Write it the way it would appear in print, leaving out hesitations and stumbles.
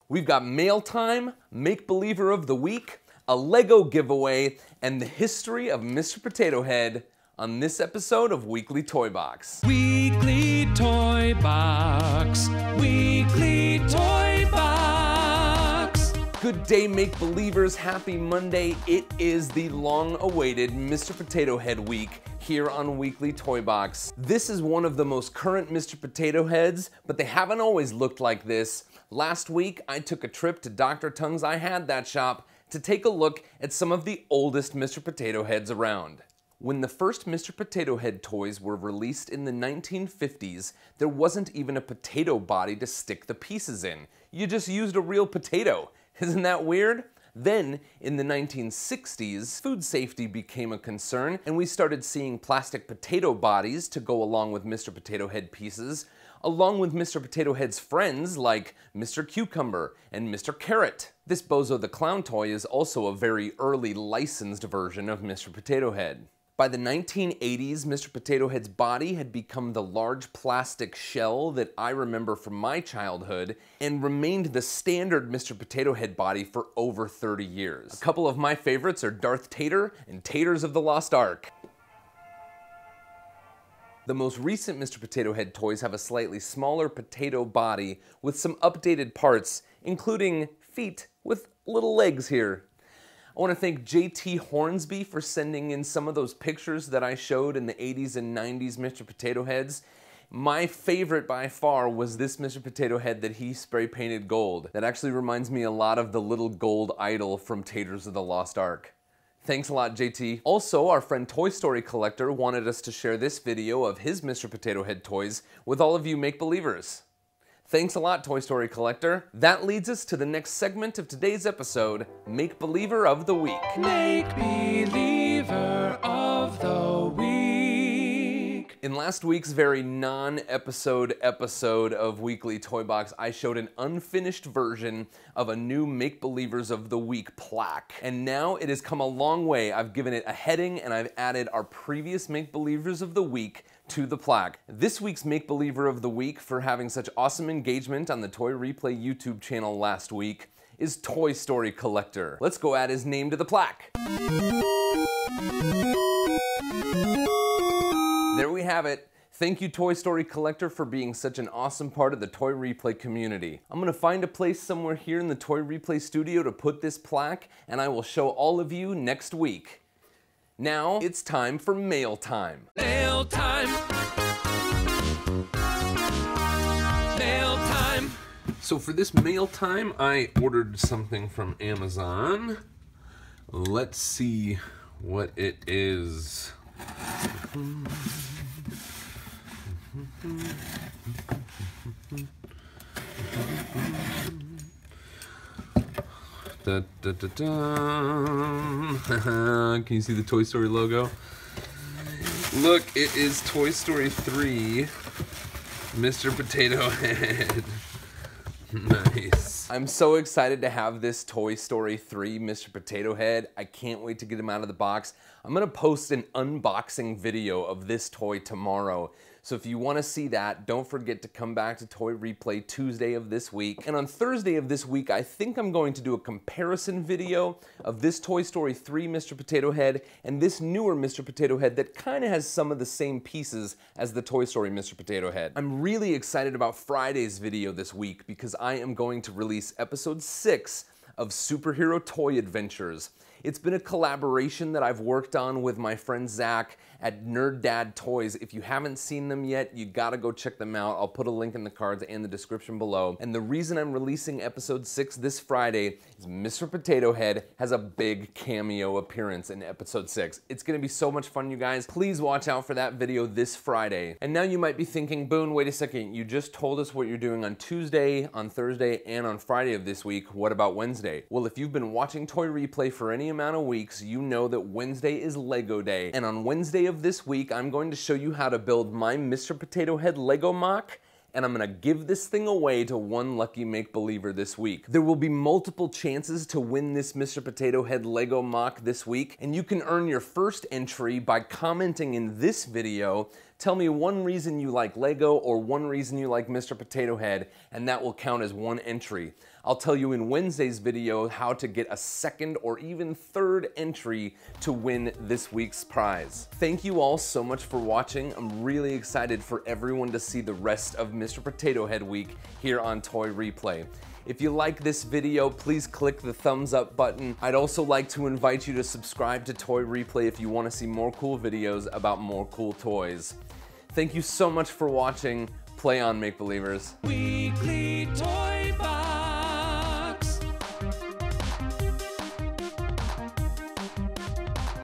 We've got mail time, make-believer of the week, a Lego giveaway, and the history of Mr. Potato Head on this episode of Weekly Toy Box. Weekly Toy Box. Weekly Toy Box. Good day, make-believers. Happy Monday. It is the long-awaited Mr. Potato Head week here on Weekly Toy Box. This is one of the most current Mr. Potato Heads, but they haven't always looked like this. Last week, I took a trip to Dr. Tung's I Had That shop to take a look at some of the oldest Mr. Potato Heads around. When the first Mr. Potato Head toys were released in the 1950s, there wasn't even a potato body to stick the pieces in. You just used a real potato. Isn't that weird? Then, in the 1960s, food safety became a concern, and we started seeing plastic potato bodies to go along with Mr. Potato Head pieces, along with Mr. Potato Head's friends like Mr. Cucumber and Mr. Carrot. This Bozo the Clown toy is also a very early licensed version of Mr. Potato Head. By the 1980s, Mr. Potato Head's body had become the large plastic shell that I remember from my childhood and remained the standard Mr. Potato Head body for over 30 years. A couple of my favorites are Darth Tater and Taters of the Lost Ark. The most recent Mr. Potato Head toys have a slightly smaller potato body with some updated parts, including feet with little legs here. I want to thank JT Hornsby for sending in some of those pictures that I showed in the 80s and 90s Mr. Potato Heads. My favorite by far was this Mr. Potato Head that he spray painted gold. That actually reminds me a lot of the little gold idol from Taters of the Lost Ark. Thanks a lot, JT. Also, our friend Toy Story Collector wanted us to share this video of his Mr. Potato Head toys with all of you make-believers. Thanks a lot, Toy Story Collector. That leads us to the next segment of today's episode, Make-Believer of the Week. Make-believer of the week. In last week's very non-episode episode of Weekly Toy Box, I showed an unfinished version of a new Make-Believers of the Week plaque. And now it has come a long way. I've given it a heading and I've added our previous Make-Believers of the Week to the plaque. This week's Make-Believer of the Week, for having such awesome engagement on the Toy Replay YouTube channel last week, is Toy Story Collector. Let's go add his name to the plaque. There we have it. Thank you, Toy Story Collector, for being such an awesome part of the Toy Replay community. I'm gonna find a place somewhere here in the Toy Replay studio to put this plaque, and I will show all of you next week. Now, it's time for mail time. Mail time. Mail time. So for this mail time, I ordered something from Amazon. Let's see what it is. Da, da, da, da. Can you see the Toy Story logo? Look, it is Toy Story 3, Mr. Potato Head. Nice. I'm so excited to have this Toy Story 3 Mr. Potato Head. I can't wait to get him out of the box. I'm gonna post an unboxing video of this toy tomorrow. So if you want to see that, don't forget to come back to Toy Replay Tuesday of this week. And on Thursday of this week, I think I'm going to do a comparison video of this Toy Story 3 Mr. Potato Head and this newer Mr. Potato Head that kind of has some of the same pieces as the Toy Story Mr. Potato Head. I'm really excited about Friday's video this week because I am going to release episode 6 of Superhero Toy Adventures. It's been a collaboration that I've worked on with my friend Zach at Nerd Dad Toys. If you haven't seen them yet, you gotta go check them out. I'll put a link in the cards and the description below. And the reason I'm releasing episode 6 this Friday is Mr. Potato Head has a big cameo appearance in episode 6. It's gonna be so much fun, you guys. Please watch out for that video this Friday. And now you might be thinking, Boone, wait a second. You just told us what you're doing on Tuesday, on Thursday, and on Friday of this week. What about Wednesday? Well, if you've been watching Toy Replay for any amount of weeks, you know that Wednesday is Lego Day. And on Wednesday of this week, I'm going to show you how to build my Mr. Potato Head Lego mock, and I'm gonna give this thing away to one lucky make-believer this week. There will be multiple chances to win this Mr. Potato Head Lego mock this week, and you can earn your first entry by commenting in this video. Tell me one reason you like Lego or one reason you like Mr. Potato Head, and that will count as one entry. I'll tell you in Wednesday's video how to get a second or even third entry to win this week's prize. Thank you all so much for watching. I'm really excited for everyone to see the rest of Mr. Potato Head Week here on Toy Replay. If you like this video, please click the thumbs up button. I'd also like to invite you to subscribe to Toy Replay if you want to see more cool videos about more cool toys. Thank you so much for watching. Play on, make-believers. Weekly Toy